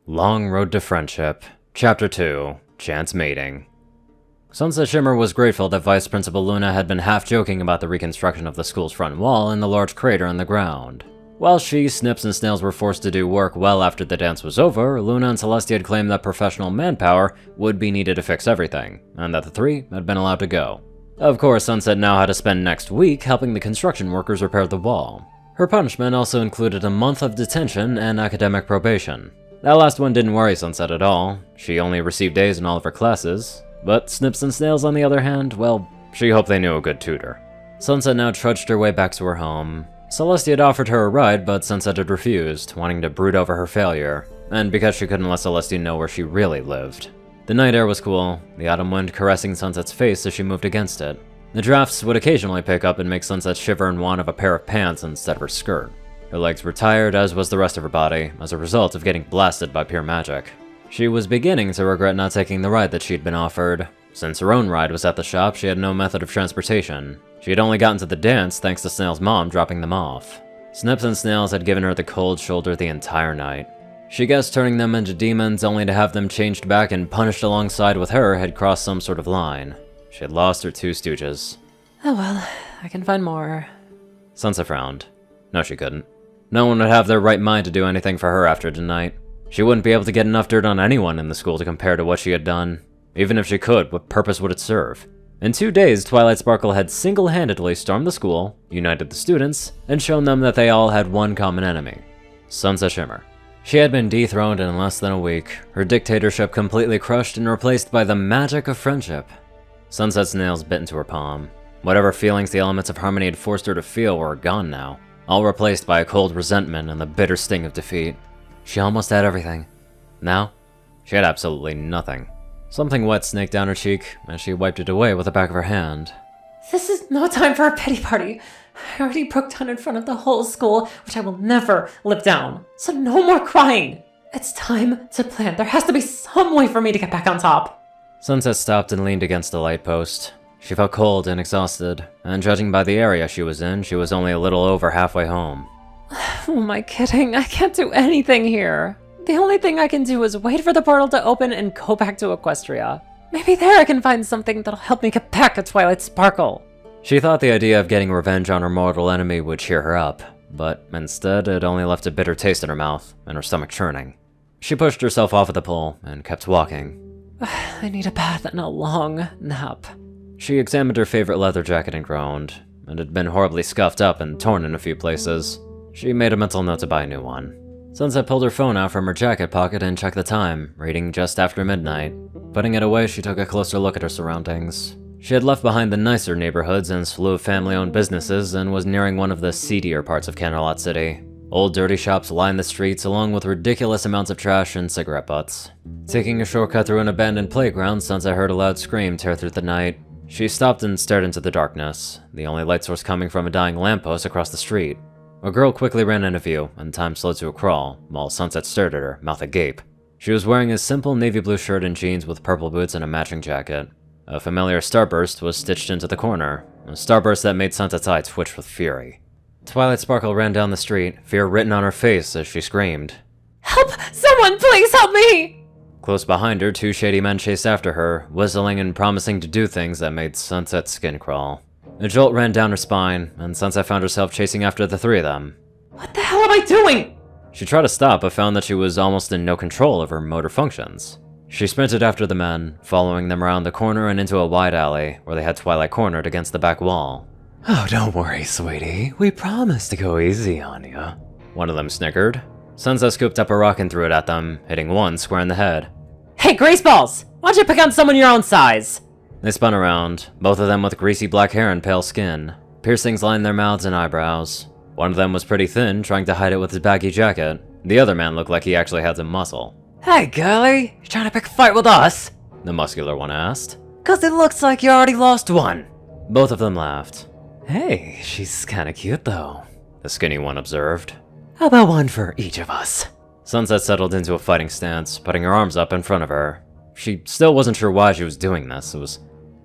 Long Road to Friendship, Chapter 2, Chance Mating. Sunset Shimmer was grateful that Vice Principal Luna had been half-joking about the reconstruction of the school's front wall and the large crater in the ground. While she, Snips, and Snails were forced to do work well after the dance was over, Luna and Celestia had claimed that professional manpower would be needed to fix everything, and that the three had been allowed to go. Of course, Sunset now had to spend next week helping the construction workers repair the wall. Her punishment also included a month of detention and academic probation. That last one didn't worry Sunset at all. She only received A's in all of her classes. But Snips and Snails, on the other hand, well, she hoped they knew a good tutor. Sunset now trudged her way back to her home. Celestia had offered her a ride, but Sunset had refused, wanting to brood over her failure, and because she couldn't let Celestia know where she really lived. The night air was cool, the autumn wind caressing Sunset's face as she moved against it. The drafts would occasionally pick up and make Sunset shiver and want of a pair of pants instead of her skirt. Her legs were tired, as was the rest of her body, as a result of getting blasted by pure magic. She was beginning to regret not taking the ride that she'd been offered. Since her own ride was at the shop, she had no method of transportation. She had only gotten to the dance thanks to Snail's mom dropping them off. Snips and Snails had given her the cold shoulder the entire night. She guessed turning them into demons only to have them changed back and punished alongside with her had crossed some sort of line. She had lost her two stooges. Oh well, I can find more. Sunset frowned. No, she couldn't. No one would have their right mind to do anything for her after tonight. She wouldn't be able to get enough dirt on anyone in the school to compare to what she had done. Even if she could, what purpose would it serve? In 2 days, Twilight Sparkle had single-handedly stormed the school, united the students, and shown them that they all had one common enemy: Sunset Shimmer. She had been dethroned in less than a week, her dictatorship completely crushed and replaced by the magic of friendship. Sunset's nails bit into her palm. Whatever feelings the elements of harmony had forced her to feel were gone now, all replaced by a cold resentment and the bitter sting of defeat. She almost had everything. Now, she had absolutely nothing. Something wet snaked down her cheek as she wiped it away with the back of her hand. This is no time for a pity party. I already broke down in front of the whole school, which I will never live down. So no more crying. It's time to plan. There has to be some way for me to get back on top. Sunset stopped and leaned against a light post. She felt cold and exhausted, and judging by the area she was in, she was only a little over halfway home. Who am I kidding? I can't do anything here. The only thing I can do is wait for the portal to open and go back to Equestria. Maybe there I can find something that'll help me get back to Twilight Sparkle. She thought the idea of getting revenge on her mortal enemy would cheer her up, but instead it only left a bitter taste in her mouth and her stomach churning. She pushed herself off of the pole and kept walking. I need a bath and a long nap. She examined her favorite leather jacket and groaned. It had been horribly scuffed up and torn in a few places. She made a mental note to buy a new one. Sunset pulled her phone out from her jacket pocket and checked the time, reading just after midnight. Putting it away, she took a closer look at her surroundings. She had left behind the nicer neighborhoods and slew of family-owned businesses and was nearing one of the seedier parts of Canterlot City. Old dirty shops lined the streets along with ridiculous amounts of trash and cigarette butts. Taking a shortcut through an abandoned playground, Sunset heard a loud scream tear through the night. She stopped and stared into the darkness, the only light source coming from a dying lamppost across the street. A girl quickly ran into view, and time slowed to a crawl, while Sunset stared at her, mouth agape. She was wearing a simple navy blue shirt and jeans with purple boots and a matching jacket. A familiar starburst was stitched into the corner, a starburst that made Sunset's eye twitch with fury. Twilight Sparkle ran down the street, fear written on her face as she screamed. Help! Someone please help me! Close behind her, 2 shady men chased after her, whistling and promising to do things that made Sunset's skin crawl. A jolt ran down her spine, and Sunset found herself chasing after the 3 of them. What the hell am I doing? She tried to stop, but found that she was almost in no control of her motor functions. She sprinted after the men, following them around the corner and into a wide alley, where they had Twilight cornered against the back wall. Oh, don't worry, sweetie. We promised to go easy on you. One of them snickered. Sunset scooped up a rock and threw it at them, hitting one square in the head. Hey, Graceballs! Why don't you pick on someone your own size? They spun around, both of them with greasy black hair and pale skin. Piercings lined their mouths and eyebrows. One of them was pretty thin, trying to hide it with his baggy jacket. The other man looked like he actually had some muscle. Hey, girlie, you trying to pick a fight with us? The muscular one asked. 'Cause it looks like you already lost one. Both of them laughed. Hey, she's kinda cute though, The skinny one observed. How about one for each of us? Sunset settled into a fighting stance, putting her arms up in front of her. She still wasn't sure why she was doing this. It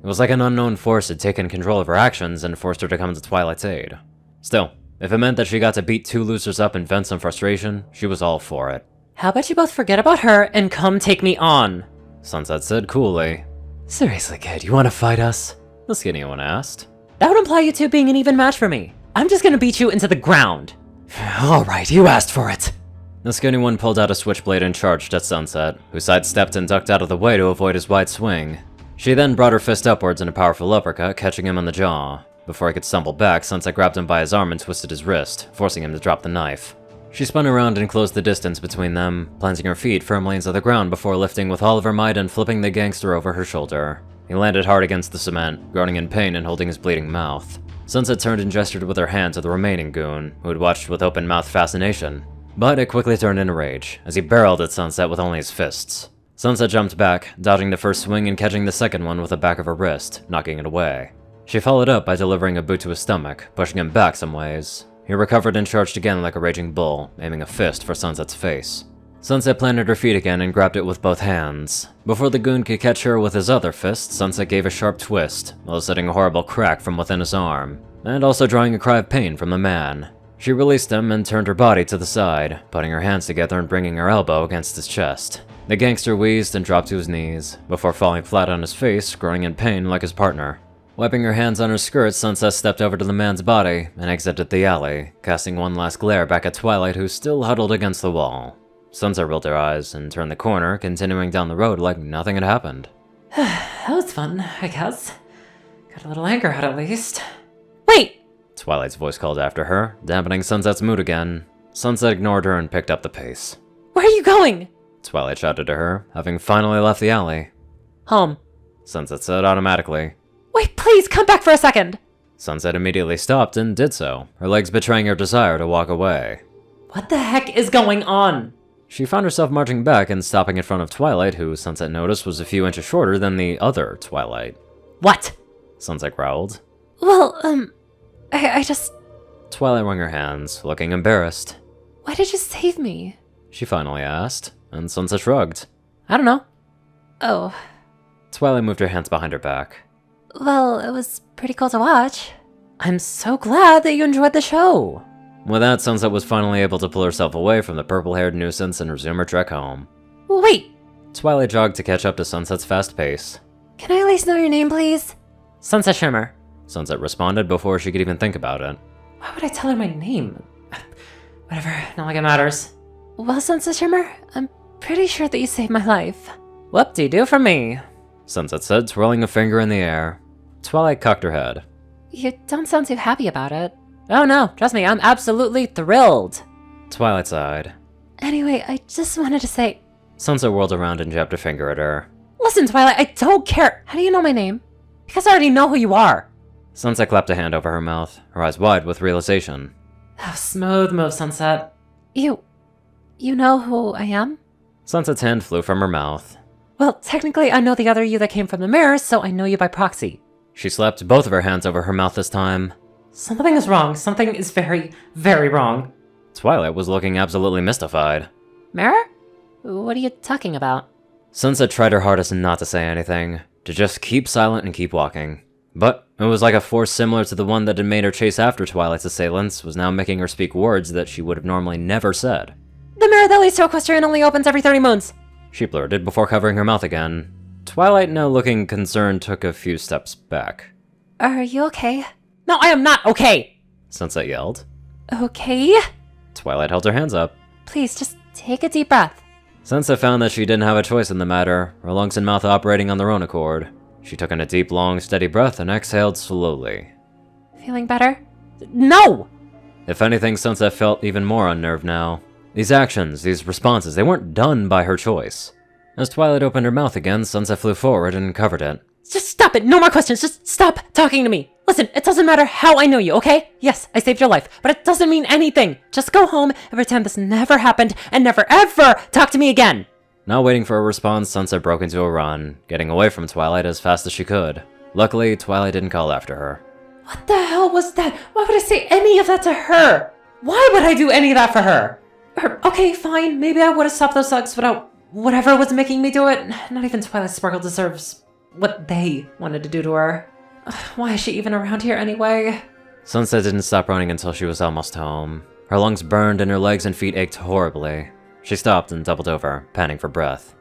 was like an unknown force had taken control of her actions and forced her to come to Twilight's aid. Still, if it meant that she got to beat 2 losers up and vent some frustration, she was all for it. How about you both forget about her and come take me on? Sunset said coolly. Seriously, kid, you wanna fight us? The skinny one asked. That would imply you two being an even match for me. I'm just gonna beat you into the ground. Alright, you asked for it. The skinny one pulled out a switchblade and charged at Sunset, who sidestepped and ducked out of the way to avoid his wide swing. She then brought her fist upwards in a powerful uppercut, catching him on the jaw. Before he could stumble back, Sunset grabbed him by his arm and twisted his wrist, forcing him to drop the knife. She spun around and closed the distance between them, planting her feet firmly into the ground before lifting with all of her might and flipping the gangster over her shoulder. He landed hard against the cement, groaning in pain and holding his bleeding mouth. Sunset turned and gestured with her hand to the remaining goon, who had watched with open-mouthed fascination. But it quickly turned into rage, as he barreled at Sunset with only his fists. Sunset jumped back, dodging the first swing and catching the second one with the back of her wrist, knocking it away. She followed up by delivering a boot to his stomach, pushing him back some ways. He recovered and charged again like a raging bull, aiming a fist for Sunset's face. Sunset planted her feet again and grabbed it with both hands. Before the goon could catch her with his other fist, Sunset gave a sharp twist, eliciting a horrible crack from within his arm, and also drawing a cry of pain from the man. She released him and turned her body to the side, putting her hands together and bringing her elbow against his chest. The gangster wheezed and dropped to his knees, before falling flat on his face, groaning in pain like his partner. Wiping her hands on her skirt, Sunset stepped over to the man's body and exited the alley, casting one last glare back at Twilight, who still huddled against the wall. Sunset rolled her eyes and turned the corner, continuing down the road like nothing had happened. That was fun, I guess. Got a little anger out at least. Wait! Twilight's voice called after her, dampening Sunset's mood again. Sunset ignored her and picked up the pace. Where are you going? Twilight shouted to her, having finally left the alley. Home. Sunset said automatically. Wait, please, come back for a second! Sunset immediately stopped and did so, her legs betraying her desire to walk away. What the heck is going on? She found herself marching back and stopping in front of Twilight, who Sunset noticed was a few inches shorter than the other Twilight. What? Sunset growled. Well, I just... Twilight wrung her hands, looking embarrassed. Why did you save me? She finally asked, and Sunset shrugged. I don't know. Oh. Twilight moved her hands behind her back. Well, it was pretty cool to watch. I'm so glad that you enjoyed the show. With that, Sunset was finally able to pull herself away from the purple-haired nuisance and resume her trek home. Wait! Twilight jogged to catch up to Sunset's fast pace. Can I at least know your name, please? Sunset Shimmer. Sunset responded before she could even think about it. Why would I tell her my name? Whatever, not like it matters. Well, Sunset Shimmer, I'm pretty sure that you saved my life. Whoop-de-doo from me. Sunset said, twirling a finger in the air. Twilight cocked her head. You don't sound too happy about it. Oh no, trust me, I'm absolutely thrilled. Twilight sighed. Anyway, I just wanted to say... Sunset whirled around and jabbed a finger at her. Listen, Twilight, I don't care. How do you know my name? Because I already know who you are. Sunset clapped a hand over her mouth, her eyes wide with realization. Oh, smooth move, Sunset. You know who I am? Sunset's hand flew from her mouth. Well, technically I know the other you that came from the mirror, so I know you by proxy. She slapped both of her hands over her mouth this time. Something is wrong. Something is very, very wrong. Twilight was looking absolutely mystified. Mirror? What are you talking about? Sunset tried her hardest not to say anything, to just keep silent and keep walking. But it was like a force similar to the one that had made her chase after Twilight's assailants was now making her speak words that she would have normally never said. The mirror that leads to Equestrian only opens every 30 moons. She blurted before covering her mouth again. Twilight, now looking concerned, took a few steps back. Are you okay? No, I am not okay! Sunset yelled. Okay? Twilight held her hands up. Please, just take a deep breath. Sunset found that she didn't have a choice in the matter, her lungs and mouth operating on their own accord. She took in a deep, long, steady breath and exhaled slowly. Feeling better? No! If anything, Sunset felt even more unnerved now. These actions, these responses, they weren't done by her choice. As Twilight opened her mouth again, Sunset flew forward and covered it. Just stop it! No more questions! Just stop talking to me! Listen, it doesn't matter how I know you, okay? Yes, I saved your life, but it doesn't mean anything! Just go home and pretend this never happened and never ever talk to me again! Not waiting for a response, Sunset broke into a run, getting away from Twilight as fast as she could. Luckily, Twilight didn't call after her. What the hell was that? Why would I say any of that to her? Why would I do any of that for her? Okay, fine, maybe I would have stopped those thugs without whatever was making me do it. Not even Twilight Sparkle deserves what they wanted to do to her. Why is she even around here anyway? Sunset didn't stop running until she was almost home. Her lungs burned and her legs and feet ached horribly. She stopped and doubled over, panting for breath.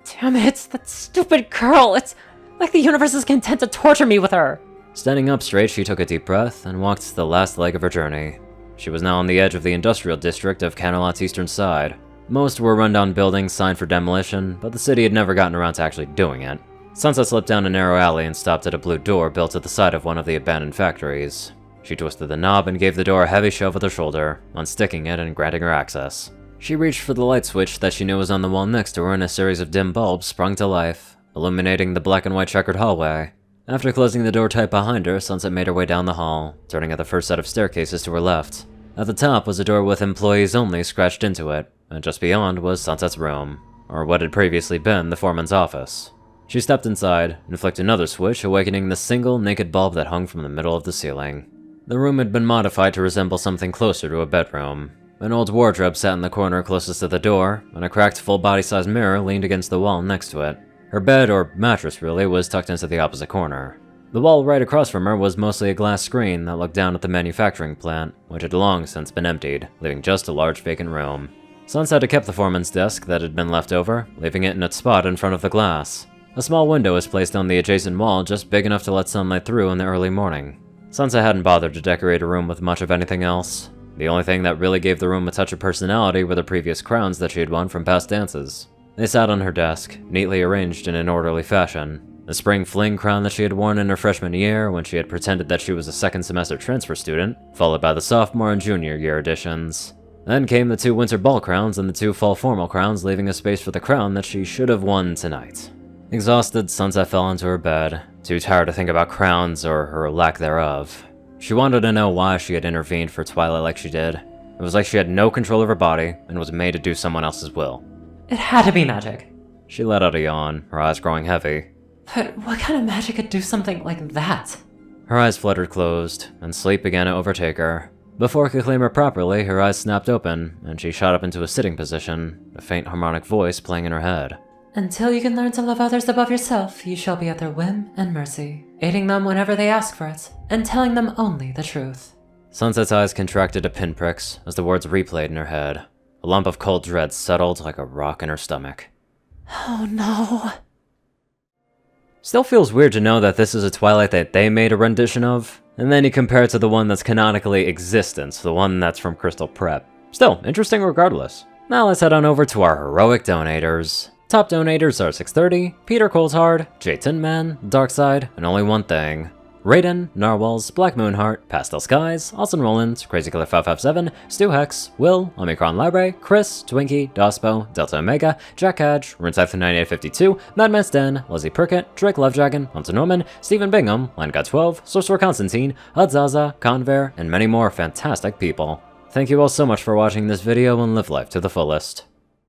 Damn it, it's that stupid girl. It's like the universe is content to torture me with her. Standing up straight, she took a deep breath and walked to the last leg of her journey. She was now on the edge of the industrial district of Canterlot's eastern side. Most were rundown buildings signed for demolition, but the city had never gotten around to actually doing it. Sansa slipped down a narrow alley and stopped at a blue door built at the side of one of the abandoned factories. She twisted the knob and gave the door a heavy shove with her shoulder, unsticking it and granting her access. She reached for the light switch that she knew was on the wall next to her, and a series of dim bulbs sprung to life, illuminating the black and white checkered hallway. After closing the door tight behind her, Sunset made her way down the hall, turning at the first set of staircases to her left. At the top was a door with employees only scratched into it, and just beyond was Sunset's room, or what had previously been the foreman's office. She stepped inside and flicked another switch, awakening the single naked bulb that hung from the middle of the ceiling. The room had been modified to resemble something closer to a bedroom. An old wardrobe sat in the corner closest to the door, and a cracked full body-sized mirror leaned against the wall next to it. Her bed, or mattress really, was tucked into the opposite corner. The wall right across from her was mostly a glass screen that looked down at the manufacturing plant, which had long since been emptied, leaving just a large vacant room. Sunset had kept the foreman's desk that had been left over, leaving it in its spot in front of the glass. A small window was placed on the adjacent wall, just big enough to let sunlight through in the early morning. Sunset hadn't bothered to decorate her room with much of anything else. The only thing that really gave the room a touch of personality were the previous crowns that she had won from past dances. They sat on her desk, neatly arranged in an orderly fashion. The spring fling crown that she had worn in her freshman year when she had pretended that she was a second semester transfer student, followed by the sophomore and junior year editions. Then came the 2 winter ball crowns and the 2 fall formal crowns, leaving a space for the crown that she should have won tonight. Exhausted, Sunset fell into her bed, too tired to think about crowns or her lack thereof. She wanted to know why she had intervened for Twilight like she did. It was like she had no control of her body and was made to do someone else's will. It had to be magic. She let out a yawn, her eyes growing heavy. But what kind of magic could do something like that? Her eyes fluttered closed, and sleep began to overtake her. Before it could claim her properly, her eyes snapped open, and she shot up into a sitting position, a faint harmonic voice playing in her head. Until you can learn to love others above yourself, you shall be at their whim and mercy, aiding them whenever they ask for it, and telling them only the truth. Sunset's eyes contracted to pinpricks as the words replayed in her head. A lump of cold dread settled like a rock in her stomach. Oh no. Still feels weird to know that this is a Twilight that they made a rendition of, and then you compare it to the one that's canonically existence, the one that's from Crystal Prep. Still, interesting regardless. Now let's head on over to our heroic donators. Top donators are 630, Peter Coulthard, J Tinman, Darkside, and Only One Thing. Rayden, Narwhals, Blackmoonheart, Pastel Skies, Austin Roland, Crazy Killer 557, Stu Hex, Will, Omicron Library, Chris, Twinkie, Dospo, Delta Omega, Jack Cadge, Runcypher9852, Madman's Den, Lizzie Prickett, Drake Lovedragon, Hunter Norman, Stephen Bingham, LandGod12, Sorcerer Constantine, Hudzaza, Conver, and many more fantastic people. Thank you all so much for watching this video and live life to the fullest.